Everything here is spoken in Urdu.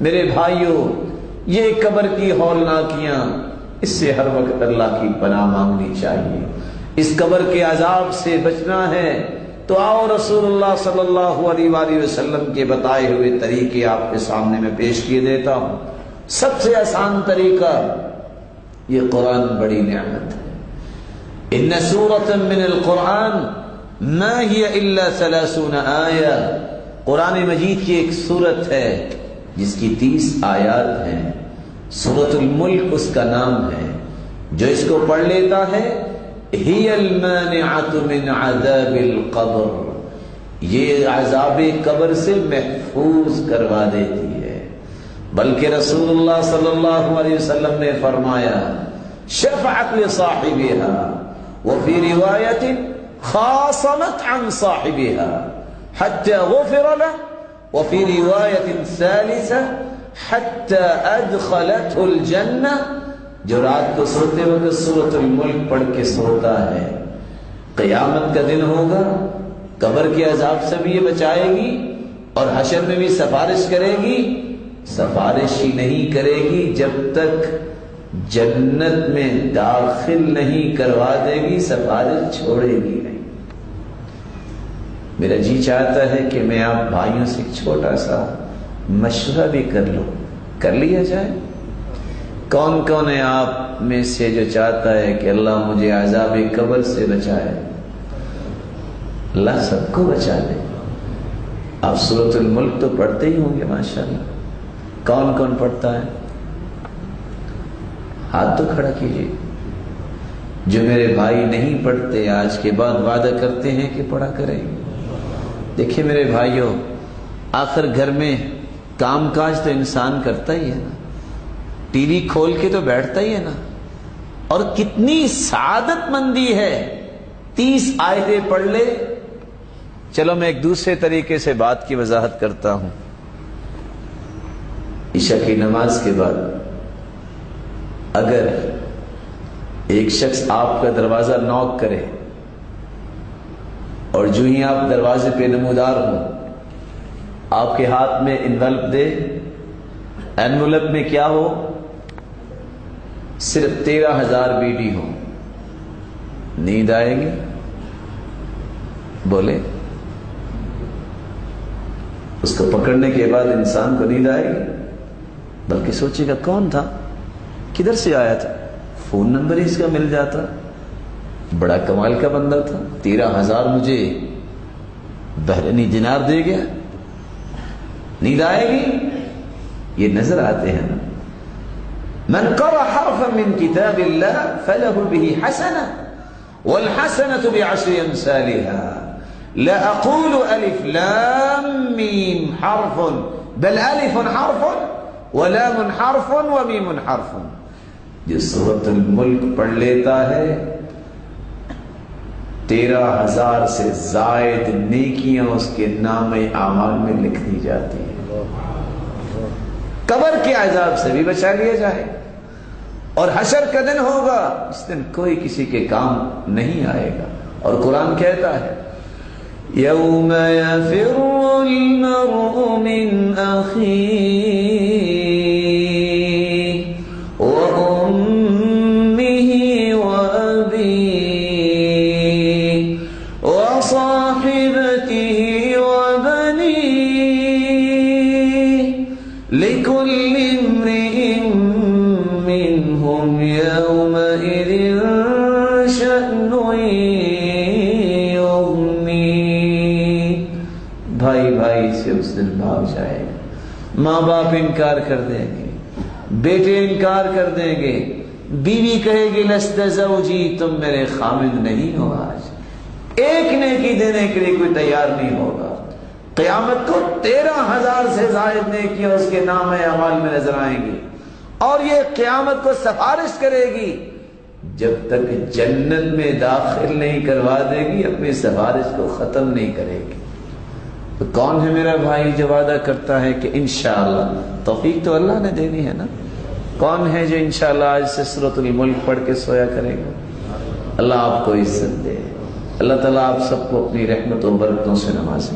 میرے بھائیوں، یہ قبر کی ہولناکیاں، اس سے ہر وقت اللہ کی پناہ مانگنی چاہیے۔ اس قبر کے عذاب سے بچنا ہے تو آؤ رسول اللہ صلی اللہ علیہ وآلہ وسلم کے بتائے ہوئے طریقے آپ کے سامنے میں پیش کیے دیتا ہوں۔ سب سے آسان طریقہ، یہ قرآن بڑی نعمت ہے۔ ان سورۃ من القرآن ما هی الا 30 آیہ، قرآن مجید کی ایک سورت ہے جس کی 30 آیات ہیں۔ سورۃ الملک اس کا نام ہے۔ جو اس کو پڑھ لیتا ہے، ہی المانعۃ من عذاب القبر، یہ عذاب قبر سے محفوظ کروا دیتی ہے۔ بلکہ رسول اللہ صلی اللہ علیہ وسلم نے فرمایا، شفعت لصاحبها وفی روایت خاصمت عن صاحبها حتى غفر له وفي رواية ثالثة حتى أدخلته الجنة۔ جو رات کو سوتے وقت سورۃ الملک پڑھ کے سوتا ہے، قیامت کا دن ہوگا، قبر کے عذاب سے بھی یہ بچائے گی اور حشر میں بھی سفارش کرے گی۔ سفارش ہی نہیں کرے گی جب تک جنت میں داخل نہیں کروا دے گی، سفارش چھوڑے گی نہیں۔ میرا جی چاہتا ہے کہ میں آپ بھائیوں سے ایک چھوٹا سا مشورہ بھی کر لوں، کر لیا جائے۔ کون کون ہے آپ میں سے جو چاہتا ہے کہ اللہ مجھے عذاب قبر سے بچائے؟ اللہ سب کو بچا لے۔ آپ سورۃ الملک تو پڑھتے ہی ہوں گے ماشاءاللہ۔ کون کون پڑھتا ہے؟ ہاتھ تو کھڑا کیجیے۔ جو میرے بھائی نہیں پڑھتے آج کے بعد وعدہ کرتے ہیں کہ پڑھا کریں۔ دیکھیں میرے بھائیوں، آخر گھر میں کام کاج تو انسان کرتا ہی ہے نا، ٹی وی کھول کے تو بیٹھتا ہی ہے نا، اور کتنی سعادت مندی ہے 30 آیتیں پڑھ لے۔ چلو میں ایک دوسرے طریقے سے بات کی وضاحت کرتا ہوں۔ عشاء کی نماز کے بعد اگر ایک شخص آپ کا دروازہ نوک کرے اور جو ہی آپ دروازے پہ نمودار ہوں، آپ کے ہاتھ میں انویلپ دے، انویلپ میں کیا ہو؟ صرف 13,000 بیڈی ہو، نیند آئے گی؟ بولے؟ اس کو پکڑنے کے بعد انسان کو نیند آئے گی؟ بلکہ سوچے گا کون تھا، کدھر سے آیا تھا، فون نمبر ہی اس کا مل جاتا، بڑا کمال کا بندہ تھا، 13,000 مجھے بحرینی دینار دے گیا۔ نیند آئے گی؟ یہ نظر آتے ہیں نا۔ من قرأ حرفا من کتاب اللہ فله به حسنہ والحسنة بعشر امثالها لا اقول الف لام میم حرف بل الف حرف ولام حرف ومیم حرف۔ جو سورۃ الملک پڑھ لیتا ہے 13,000 سے زائد نیکیاں اس کے نام اعمال میں لکھ دی جاتی ہیں۔ قبر کے عذاب سے بھی بچا لیا جائے، اور حشر کا دن ہوگا، اس دن کوئی کسی کے کام نہیں آئے گا۔ اور قرآن کہتا ہے یوم یفر المرء من اخیہ ماں باپ انکار کر دیں گے، بیٹے انکار کر دیں گے، بیوی کہے گی لست زوجی، تم میرے خامد نہیں ہو، آج ایک نیکی دینے کے لیے کوئی تیار نہیں ہوگا۔ قیامت کو 13,000 سے زائد نیکیاں اس کے نام اعمال میں نظر آئیں گی، اور یہ قیامت کو سفارش کرے گی۔ جب تک جنت میں داخل نہیں کروا دے گی، اپنی سفارش کو ختم نہیں کرے گی۔ تو کون ہے میرا بھائی جو وعدہ کرتا ہے کہ انشاءاللہ؟ توفیق تو اللہ نے دینی ہے نا۔ کون ہے جو انشاءاللہ آج سے سورۃ الملک پڑھ کے سویا کرے گا؟ اللہ آپ کو عزت دے، اللہ تعالیٰ آپ سب کو اپنی رحمت و برکتوں سے نوازے۔